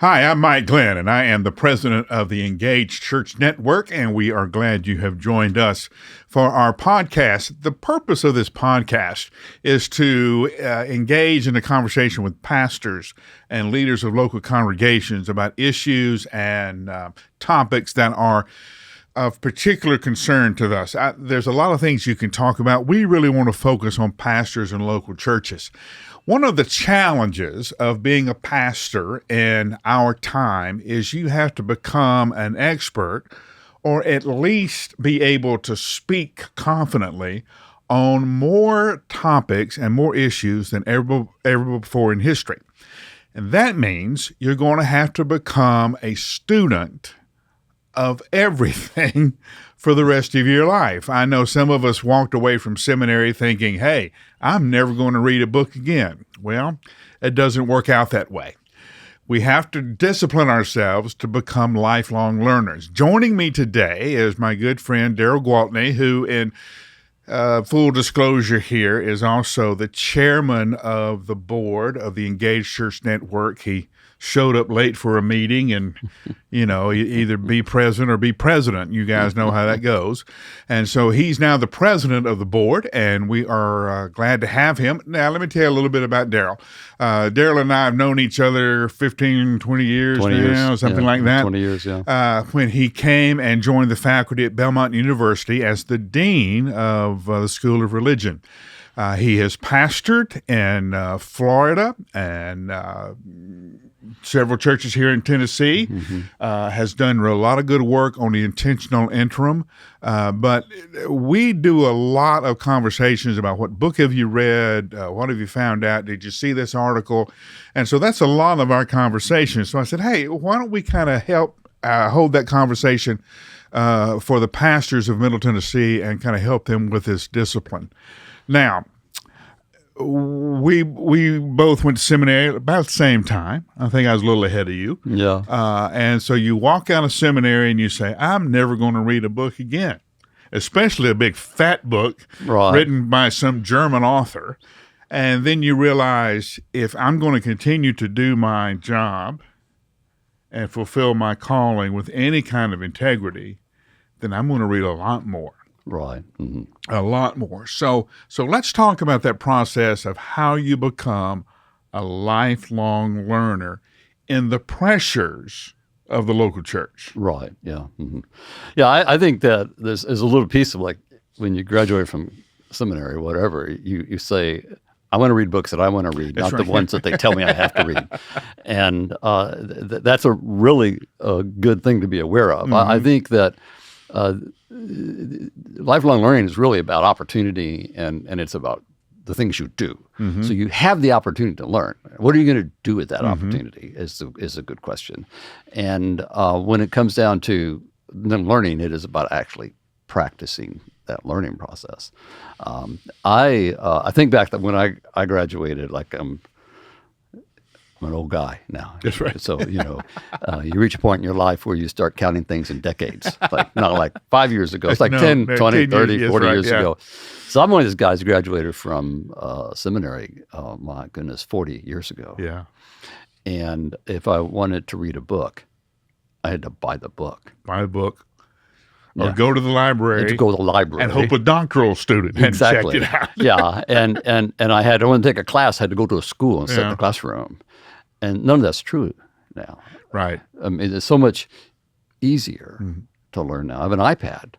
Hi, I'm Mike Glenn, and I am the president of the Engaged Church Network, and we are glad you have joined us for our podcast. The purpose of this podcast is to engage in a conversation with pastors and leaders of local congregations about issues and topics that are of particular concern to us. There's a lot of things you can talk about. We really want to focus on pastors and local churches. One of the challenges of being a pastor in our time is you have to become an expert or at least be able to speak confidently on more topics and more issues than ever before in history. And that means you're going to have to become a student of everything for the rest of your life. I know some of us walked away from seminary thinking, hey, I'm never going to read a book again. Well, it doesn't work out that way. We have to discipline ourselves to become lifelong learners. Joining me today is my good friend Darrell Gwaltney, who in full disclosure here is also the chairman of the board of the Engaged Church Network. He showed up late for a meeting and, either be present or be president. You guys know how that goes. And so he's now the president of the board, and we are glad to have him. Now, let me tell you a little bit about Darrell. Darrell and I have known each other 15, 20 years now, something like that. 20 years, yeah. When he came and joined the faculty at Belmont University as the dean of the School of Religion. He has pastored in Florida and several churches here in Tennessee, has done a lot of good work on the intentional interim. But we do a lot of conversations about what book have you read? What have you found out? Did you see this article? And so that's a lot of our conversation. So I said, hey, why don't we kind of help hold that conversation for the pastors of Middle Tennessee and kind of help them with this discipline. Now, we both went to seminary about the same time. I think I was a little ahead of you. Yeah. And so you walk out of seminary and you say, I'm never going to read a book again, especially a big fat book written by some German author. And then you realize if I'm going to continue to do my job and fulfill my calling with any kind of integrity, then I'm going to read a lot more. Right. Mm-hmm. A lot more. So let's talk about that process of how you become a lifelong learner in the pressures of the local church. Right. Yeah. Mm-hmm. Yeah. I think that there's a little piece of like when you graduate from seminary or whatever, you say, I want to read books that I want to read, That's not right. the ones that they tell me I have to read. And that's a really good thing to be aware of. I think that lifelong learning is really about opportunity and it's about the things you do. Mm-hmm. So you have the opportunity to learn. What are you going to do with that opportunity is a good question. And when it comes down to learning, it is about actually practicing that learning process. I think back that when I graduated, like I'm an old guy now. That's right. So, you reach a point in your life where you start counting things in decades. Like not like 5 years ago. It's like 10, 20, 30, 40 years ago. So I'm one of those guys who graduated from seminary, my goodness, 40 years ago. Yeah. And if I wanted to read a book, I had to buy the book. Buy a book. Or go to the library. To go to the library. And hope a doctoral student had checked it out. Yeah. And I want to take a class, I had to go to a school and sit in the classroom. And none of that's true now. Right. I mean, it's so much easier to learn now. I have an iPad.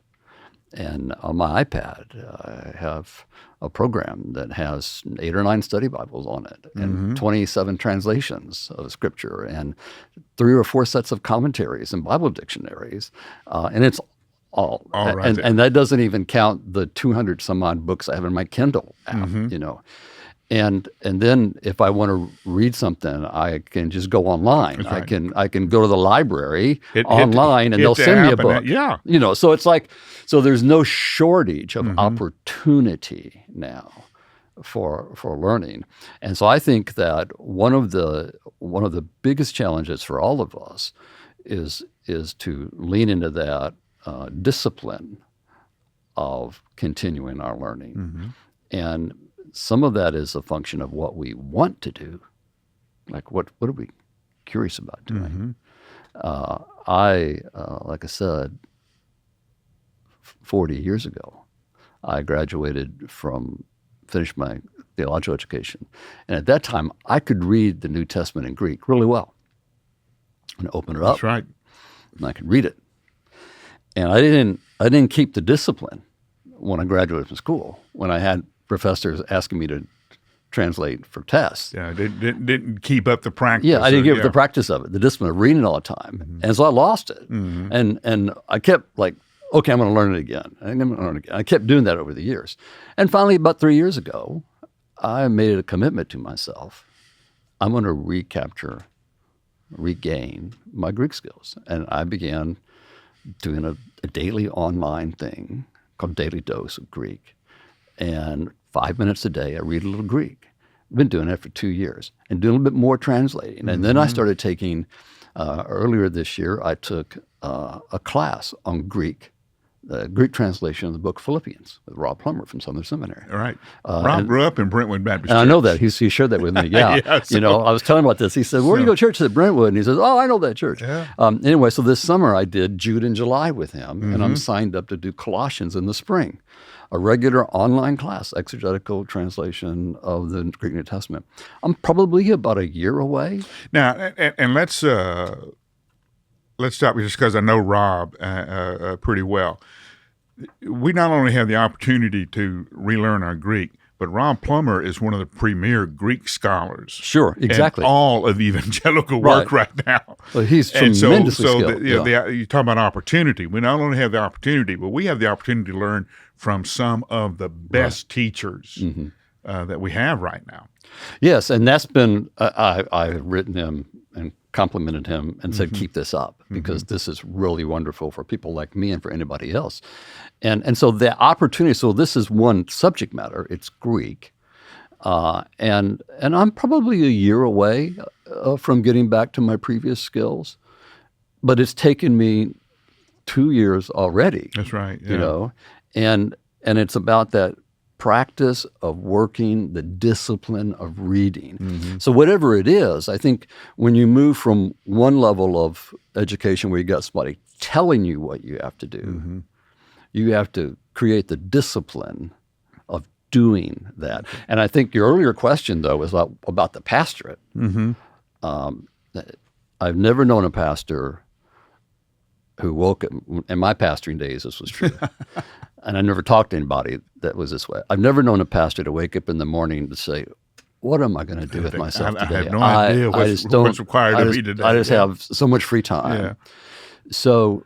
And on my iPad, I have a program that has 8 or 9 study Bibles on it and 27 translations of Scripture and 3 or 4 sets of commentaries and Bible dictionaries. And it's all right. And that doesn't even count the 200 some odd books I have in my Kindle app, And then if I want to read something, I can just go online. Right. I can go to the library online and they'll send me a book. So it's like, so there's no shortage of opportunity now for learning. And so I think that one of the biggest challenges for all of us is to lean into that discipline of continuing our learning. And some of that is a function of what we want to do. Like what do we curious about doing. Mm-hmm. Like I said, 40 years ago, I finished my theological education. And at that time, I could read the New Testament in Greek really well and open it up. That's right. And I could read it. And I didn't keep the discipline when I graduated from school, when I had professors asking me to translate for tests. Yeah, didn't keep up the practice. Yeah, I didn't keep up the practice of it, the discipline of reading all the time. Mm-hmm. And so I lost it. Mm-hmm. And I kept like, okay, I'm going to learn it again. I kept doing that over the years. And finally, about 3 years ago, I made a commitment to myself. I'm going to regain my Greek skills. And I began doing a daily online thing called Daily Dose of Greek. And 5 minutes a day, I read a little Greek. I've been doing that for 2 years and doing a little bit more translating. And then I started taking, earlier this year, I took a class on Greek, the Greek translation of the book Philippians with Rob Plummer from Southern Seminary. All right. Rob grew up in Brentwood Baptist Church. I know that. He shared that with me. Yeah. I was telling him about this. He said, where do you go to church? At Brentwood. And he says, oh, I know that church. Yeah. Anyway, so this summer I did Jude and July with him, and I'm signed up to do Colossians in the spring, a regular online class, exegetical translation of the Greek New Testament. I'm probably about a year away. Now, and let's stop just because I know Rob pretty well. We not only have the opportunity to relearn our Greek, but Rob Plummer is one of the premier Greek scholars. Sure, exactly. In all of evangelical work right now. Well, he's tremendously skilled. You talk about opportunity. We not only have the opportunity, but we have the opportunity to learn from some of the best teachers that we have right now. Yes, and that's been, I've written him and complimented him and said, keep this up, because this is really wonderful for people like me and for anybody else. And so the opportunity, so this is one subject matter, it's Greek. And I'm probably a year away from getting back to my previous skills, but it's taken me 2 years already. That's right. Yeah. And it's about that practice of working, the discipline of reading. So whatever it is, I think when you move from one level of education where you got somebody telling you what you have to do, you have to create the discipline of doing that. And I think your earlier question, though, was about the pastorate. I've never known a pastor who woke up, in my pastoring days, this was true. And I never talked to anybody that was this way. I've never known a pastor to wake up in the morning to say, what am I going to do with myself today? I have no idea what's required of me today. I just have so much free time. Yeah. So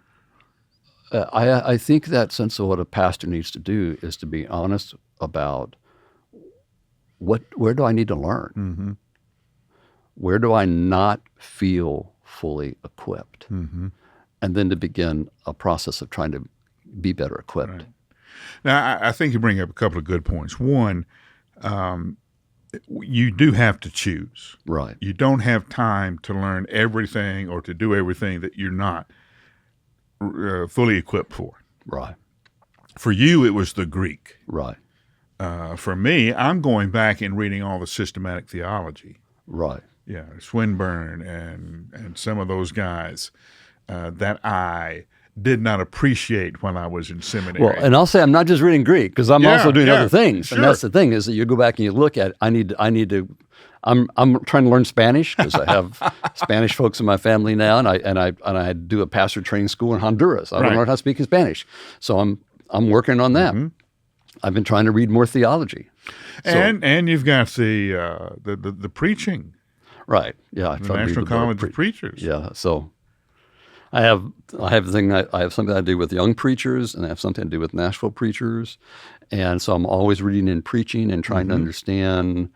I think that sense of what a pastor needs to do is to be honest about where do I need to learn? Where do I not feel fully equipped? And then to begin a process of trying to be better equipped. Right. Now, I think you bring up a couple of good points. One, you do have to choose. Right. You don't have time to learn everything or to do everything that you're not fully equipped for. Right. For you, it was the Greek. Right. For me, I'm going back and reading all the systematic theology. Right. Yeah, Swinburne and some of those guys that I did not appreciate when I was in seminary. Well, and I'll say I'm not just reading Greek, because I'm also doing other things. Sure. And that's the thing, is that you go back and you look at, I'm trying to learn Spanish, because I have Spanish folks in my family now, and I do a pastor training school in Honduras. I don't learn how to speak in Spanish. So I'm working on that. I've been trying to read more theology. And you've got the preaching. Right. Yeah. The National College of Preachers. Yeah. So I have something I do with young preachers, and I have something to do with Nashville preachers. And so I'm always reading and preaching and trying to understand,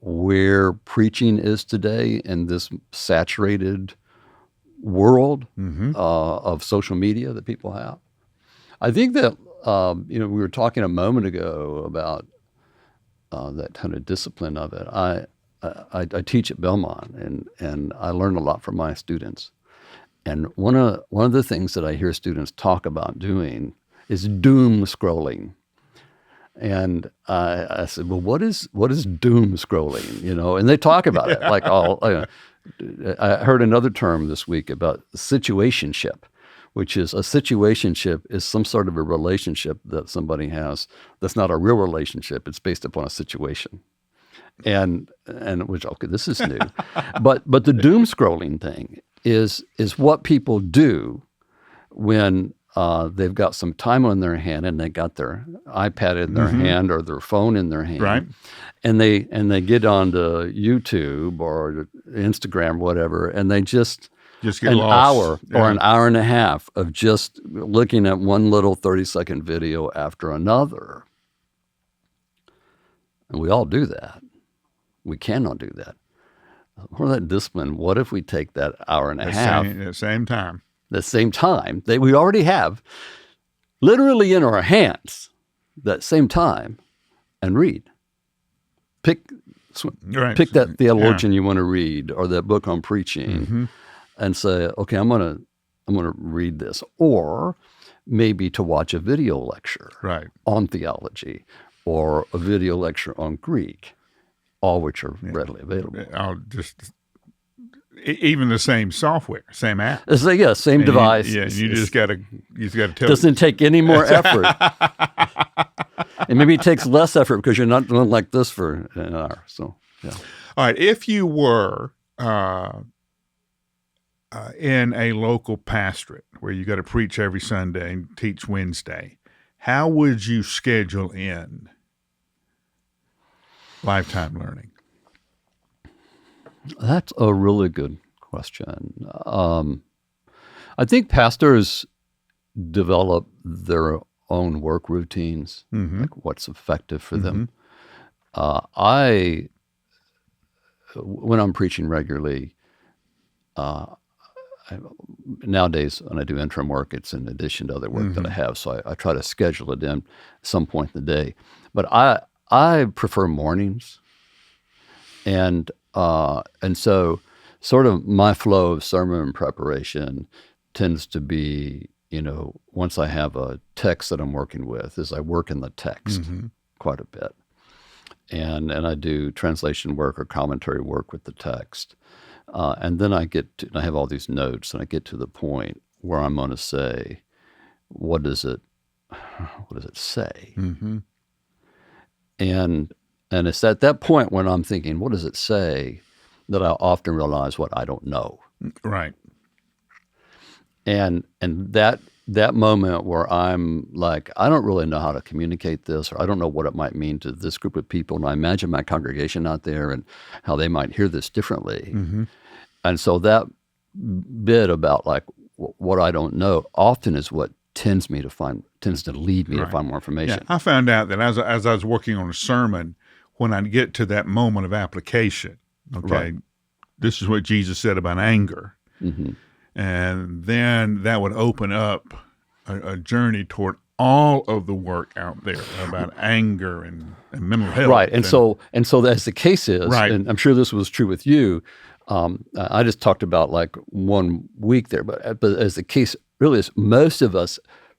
where preaching is today in this saturated world of social media that people have. I think that, we were talking a moment ago about that kind of discipline of it. I teach at Belmont, and I learn a lot from my students. And one of the things that I hear students talk about doing is doom scrolling. And I said, well, what is doom scrolling? And they talk about it like I heard another term this week about situationship, which is a situationship is some sort of a relationship that somebody has that's not a real relationship. It's based upon a situation. And which, okay, this is new. but the doom scrolling thing is what people do when they've got some time on their hand and they got their iPad in their hand or their phone in their hand. Right. And they get onto YouTube or Instagram, whatever, and they just get an hour or an hour and a half of just looking at one little 30-second video after another. And we all do that. We cannot do that. For that discipline, what if we take that hour and a half at the same time that we already have literally in our hands, that same time, and read? Pick that theologian you want to read or that book on preaching and say, okay, I'm gonna read this. Or maybe to watch a video lecture on theology or a video lecture on Greek, all which are readily available. Even the same software, same app. Same device. You just got to tell. Doesn't take any more effort. And maybe it takes less effort because you're not doing like this for an hour. So, yeah. All right. If you were in a local pastorate where you got to preach every Sunday and teach Wednesday, how would you schedule in lifetime learning? That's a really good question. I think pastors develop their own work routines, like what's effective for them. When I'm preaching regularly, nowadays when I do interim work, it's in addition to other work that I have, so I try to schedule it in some point in the day. But I prefer mornings, and so sort of my flow of sermon preparation tends to be, once I have a text that I'm working with, is I work in the text quite a bit. And I do translation work or commentary work with the text. And then I have all these notes, and I get to the point where I'm going to say, what does it say? And it's at that point when I'm thinking, what does it say, that I often realize what I don't know. Right. And that moment where I'm like, I don't really know how to communicate this, or I don't know what it might mean to this group of people, and I imagine my congregation out there and how they might hear this differently. And so that bit about like what I don't know often is what tends to lead me to find more information. Yeah, I found out that as I was working on a sermon, when I get to that moment of application, this is what Jesus said about anger. And then that would open up a journey toward all of the work out there about anger and mental health. Right. And so as the case is, and I'm sure this was true with you, I just talked about like 1 week there, but as the case really is, most of us,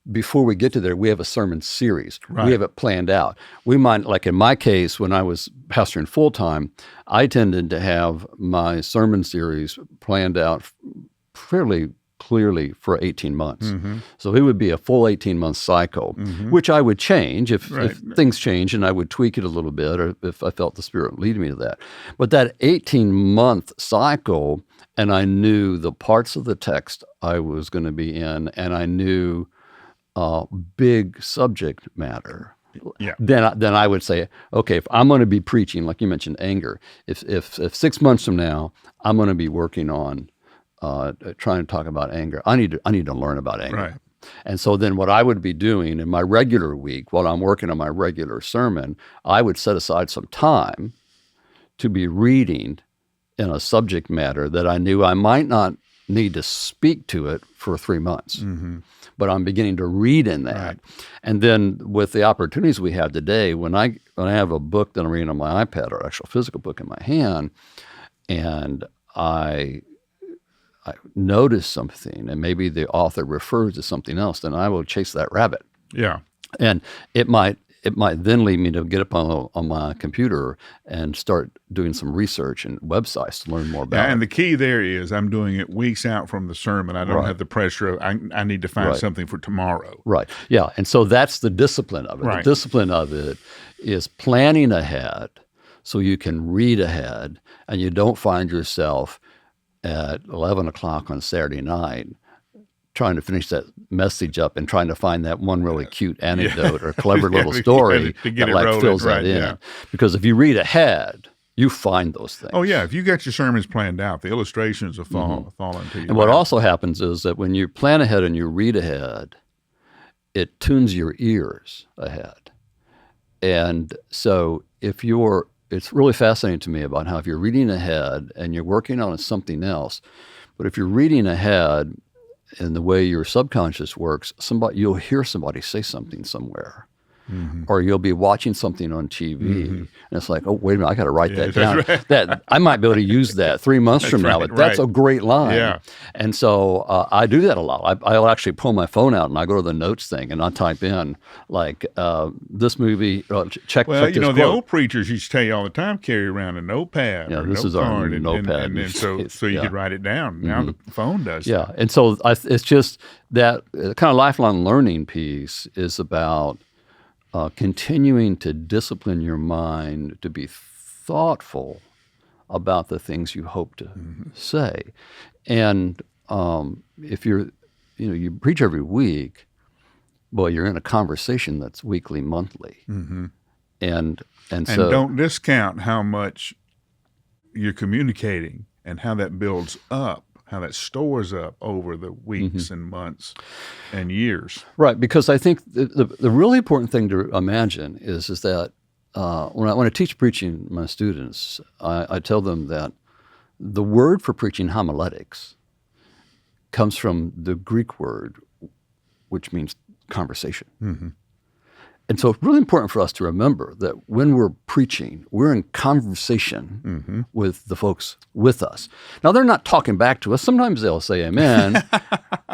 before we get to there, we have a sermon series. We have it planned out. We might, like in my case, when I was pastoring full-time, I tended to have my sermon series planned out fairly clearly for 18 months. So it would be a full 18-month cycle, which I would change if things change, and I would tweak it a little bit, or if I felt the Spirit leading me to that. But that 18-month cycle, and I knew the parts of the text I was going to be in, and I knew big subject matter. Then I would say, okay, if I'm going to be preaching, like you mentioned, anger, if 6 months from now I'm going to be working on trying to talk about anger, I need to learn about anger. And so then what I would be doing in my regular week, while I'm working on my regular sermon, I would set aside some time to be reading in a subject matter that I knew I might not need to speak to it for 3 months. But I'm beginning to read in that. And then with the opportunities we have today, when I have a book that I'm reading on my iPad, or actual physical book in my hand, and I notice something, and maybe the author refers to something else, then I will chase that rabbit. And it might it might then lead me to get up on my computer and start doing some research and websites to learn more about it. And the key there is I'm doing it weeks out from the sermon. I don't have the pressure of I need to find something for tomorrow. Right. Yeah. And so that's the discipline of it. Right. The discipline of it is planning ahead so you can read ahead and you don't find yourself at 11 o'clock on Saturday night trying to finish that message up and trying to find that one really cute anecdote or clever little story that like fills that in. Yeah. Because if you read ahead, you find those things. Oh, yeah. If you got your sermons planned out, the illustrations will fall into you. And what also happens is that when you plan ahead and you read ahead, it tunes your ears ahead. And so it's really fascinating to me about how if you're reading ahead and you're working on something else, but if you're reading ahead in the way your subconscious works, you'll hear somebody say something somewhere. Or you'll be watching something on TV, and it's like, oh, wait a minute, I got to write that down. Right. That I might be able to use that 3 months from now, but that's a great line. Yeah. And so I do that a lot. I'll actually pull my phone out and I go to the notes thing and I type in like this movie. Check. Well, check you know, this the quote. old preachers used to tell you all the time, carry around a notepad. Yeah, or this a is our card, notepad. and so you could write it down. Now the phone does. Yeah, and so it's just that kind of lifelong learning piece is about continuing to discipline your mind to be thoughtful about the things you hope to say. And if you preach every week, well, you're in a conversation that's weekly, monthly. And so don't discount how much you're communicating and how that builds up, how that stores up over the weeks and months and years. Right, because I think the really important thing to imagine is that when I teach preaching to my students, I tell them that the word for preaching, homiletics, comes from the Greek word, which means conversation. And so it's really important for us to remember that when we're preaching, we're in conversation with the folks with us. Now, they're not talking back to us. Sometimes they'll say amen,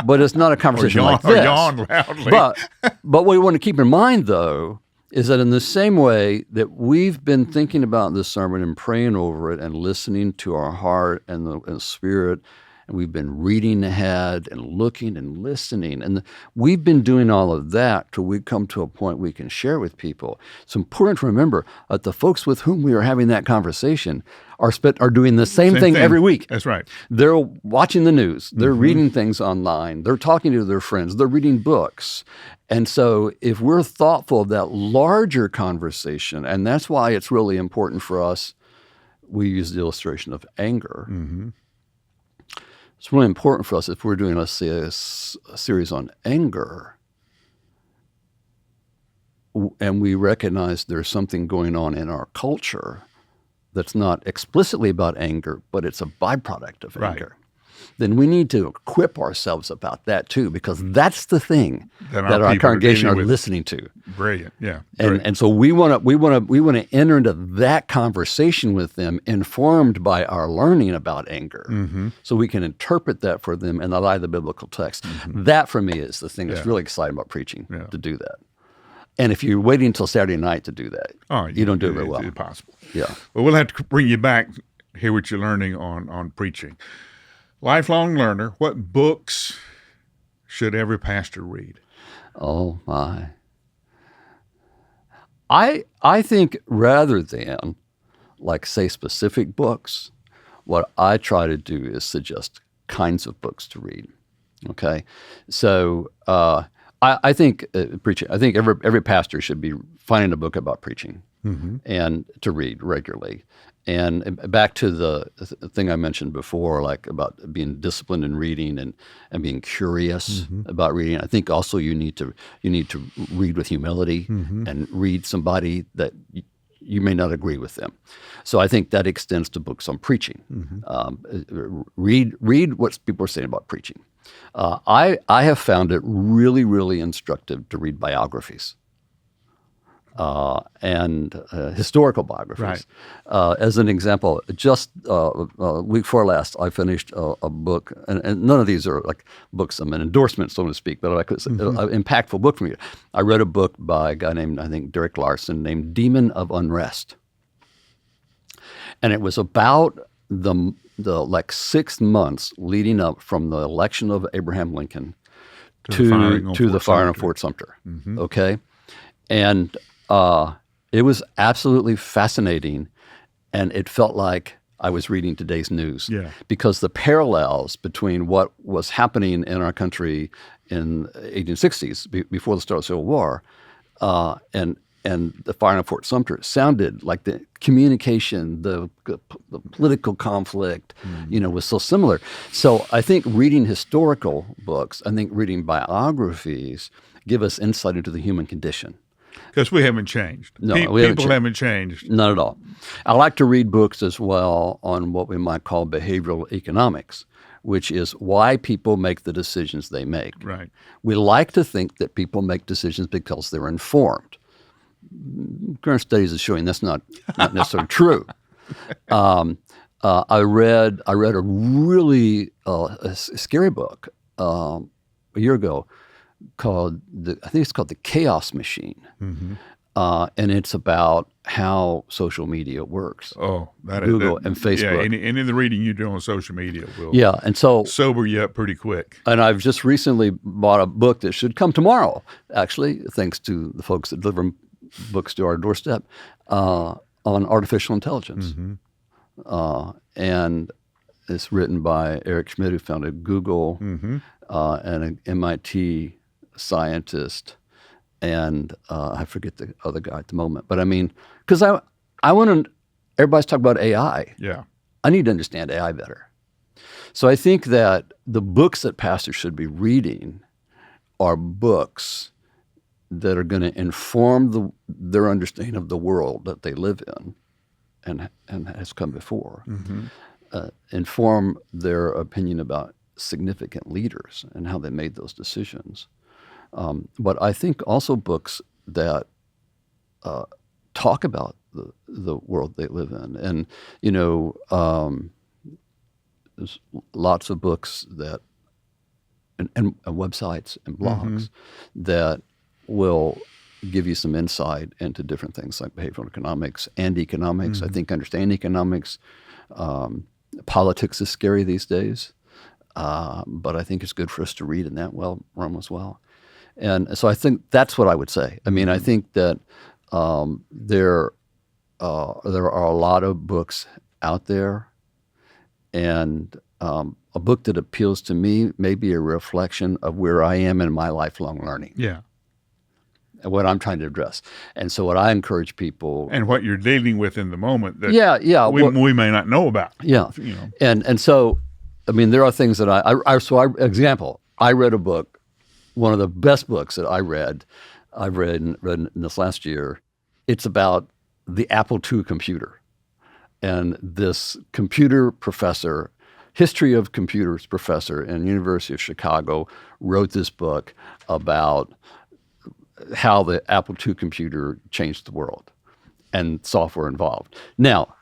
but it's not a conversation like this. Or yawn loudly. But what we want to keep in mind, though, is that in the same way that we've been thinking about this sermon and praying over it and listening to our heart and the spirit, and we've been reading ahead and looking and listening. And we've been doing all of that till we come to a point we can share with people. It's important to remember that the folks with whom we are having that conversation are doing the same thing every week. That's right. They're watching the news. They're reading things online. They're talking to their friends. They're reading books. And so if we're thoughtful of that larger conversation, and that's why it's really important for us, we use the illustration of anger. It's really important for us if we're doing, let's say, a series on anger, and we recognize there's something going on in our culture that's not explicitly about anger, but it's a byproduct of anger, then we need to equip ourselves about that too, because that's the thing that our congregation are listening to. Brilliant, yeah. And so we want to enter into that conversation with them, informed by our learning about anger, so we can interpret that for them in the light of the biblical text. That for me is the thing that's really exciting about preaching, to do that. And if you're waiting until Saturday night to do that, you don't do it very well. It's impossible. Yeah. Well, we'll have to bring you back, hear what you're learning on preaching. Lifelong learner, what books should every pastor read? Oh, my. I think rather than, like, say, specific books, what I try to do is suggest kinds of books to read, okay? So I think preaching. I think every pastor should be finding a book about preaching and to read regularly. And back to the thing I mentioned before, like about being disciplined in reading and being curious about reading. I think also you need to read with humility and read somebody that you may not agree with them. So I think that extends to books on preaching. Read what people are saying about preaching. I have found it really, really instructive to read biographies. and historical biographies. Right. As an example, just week before last, I finished a book, and none of these are like books, an endorsement, so to speak, but like an impactful book for me. I read a book by a guy named, I think, Darrell, named Demon of Unrest. And it was about the like 6 months leading up from the election of Abraham Lincoln to the firing of Fort Sumter. Mm-hmm. Okay? And it was absolutely fascinating, and it felt like I was reading today's news. Yeah. Because the parallels between what was happening in our country in the 1860s, before the start of the Civil War, and the firing of Fort Sumter sounded like the communication, the political conflict, was so similar. So I think reading historical books, I think reading biographies give us insight into the human condition. Because we haven't changed. No, people haven't changed. Not at all. I like to read books as well on what we might call behavioral economics, which is why people make the decisions they make. Right. We like to think that people make decisions because they're informed. Current studies are showing that's not necessarily true. I read a really scary book a year ago called I think it's called The Chaos Machine, mm-hmm. And it's about how social media works. Oh, Google and Facebook. Yeah, any of the reading you do on social media will and so sober you up pretty quick. And I've just recently bought a book that should come tomorrow, actually, thanks to the folks that deliver books to our doorstep, on artificial intelligence. Mm-hmm. And it's written by Eric Schmidt, who founded Google, mm-hmm. And an MIT scientist, and I forget the other guy at the moment. But I mean, because I want to, everybody's talking about AI. Yeah. I need to understand AI better. So I think that the books that pastors should be reading are books that are going to inform their understanding of the world that they live in and has come before, mm-hmm. Inform their opinion about significant leaders and how they made those decisions. But I think also books that talk about the world they live in. And, there's lots of books that, and websites and blogs mm-hmm. that will give you some insight into different things like behavioral economics and economics. Mm-hmm. I think understanding economics, politics is scary these days, but I think it's good for us to read in that realm as well. And so I think that's what I would say. I mean, I think that there are a lot of books out there, and a book that appeals to me may be a reflection of where I am in my lifelong learning. Yeah. And what I'm trying to address. And so what I encourage people... And what you're dealing with in the moment that we may not know about. Yeah. And so, I mean, there are things that I read a book, one of the best books that I've read in this last year. It's about the Apple II computer. And this computer professor, history of computers professor in the University of Chicago, wrote this book about how the Apple II computer changed the world and software involved. Now,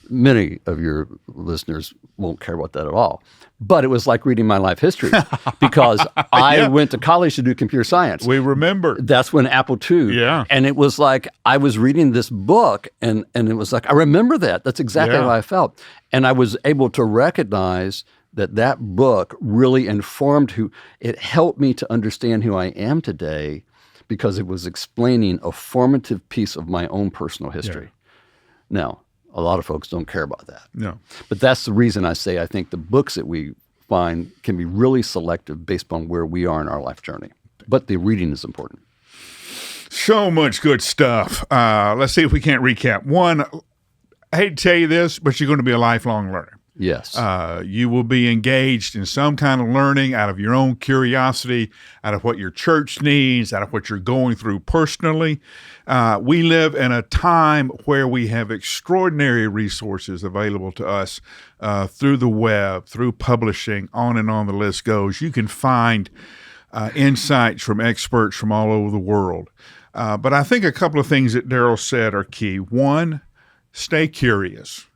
many of your listeners won't care about that at all, but it was like reading my life history because I went to college to do computer science. We remember. That's when Apple II. Yeah. And it was like I was reading this book and it was like, I remember that. That's exactly how I felt. And I was able to recognize that book really informed it helped me to understand who I am today because it was explaining a formative piece of my own personal history. Yeah. Now, a lot of folks don't care about that. No. But that's the reason I say I think the books that we find can be really selective based upon where we are in our life journey. But the reading is important. So much good stuff. Let's see if we can't recap. One, I hate to tell you this, but you're going to be a lifelong learner. Yes. You will be engaged in some kind of learning out of your own curiosity, out of what your church needs, out of what you're going through personally. We live in a time where we have extraordinary resources available to us through the web, through publishing, on and on the list goes. You can find insights from experts from all over the world. But I think a couple of things that Darrell said are key. One, stay curious.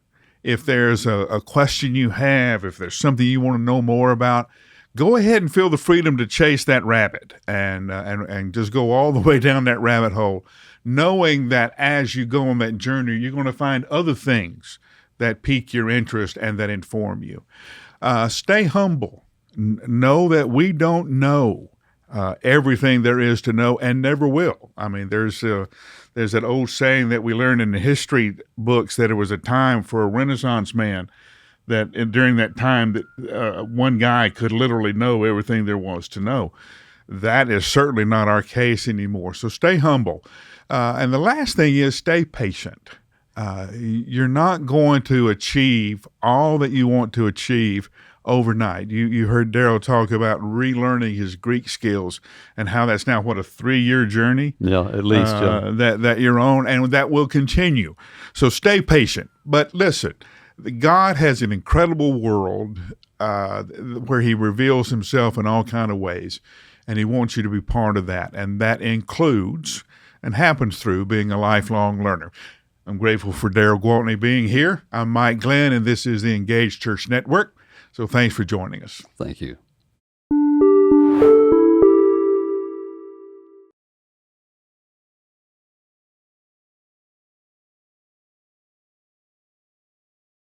If there's a question you have, if there's something you want to know more about, go ahead and feel the freedom to chase that rabbit and just go all the way down that rabbit hole, knowing that as you go on that journey, you're going to find other things that pique your interest and that inform you. Stay humble. Know that we don't know everything there is to know and never will. I mean, there's that old saying that we learned in the history books that it was a time for a Renaissance man that during that time that one guy could literally know everything there was to know. That is certainly not our case anymore. So stay humble. And the last thing is stay patient. You're not going to achieve all that you want to achieve overnight. You heard Darrell talk about relearning his Greek skills and how that's now, a 3-year journey? Yeah, at least. That you're on, and that will continue. So stay patient. But listen, God has an incredible world where he reveals himself in all kinds of ways, and he wants you to be part of that. And that includes and happens through being a lifelong learner. I'm grateful for Darrell Gwaltney being here. I'm Mike Glenn, and this is the Engaged Church Network. So thanks for joining us. Thank you.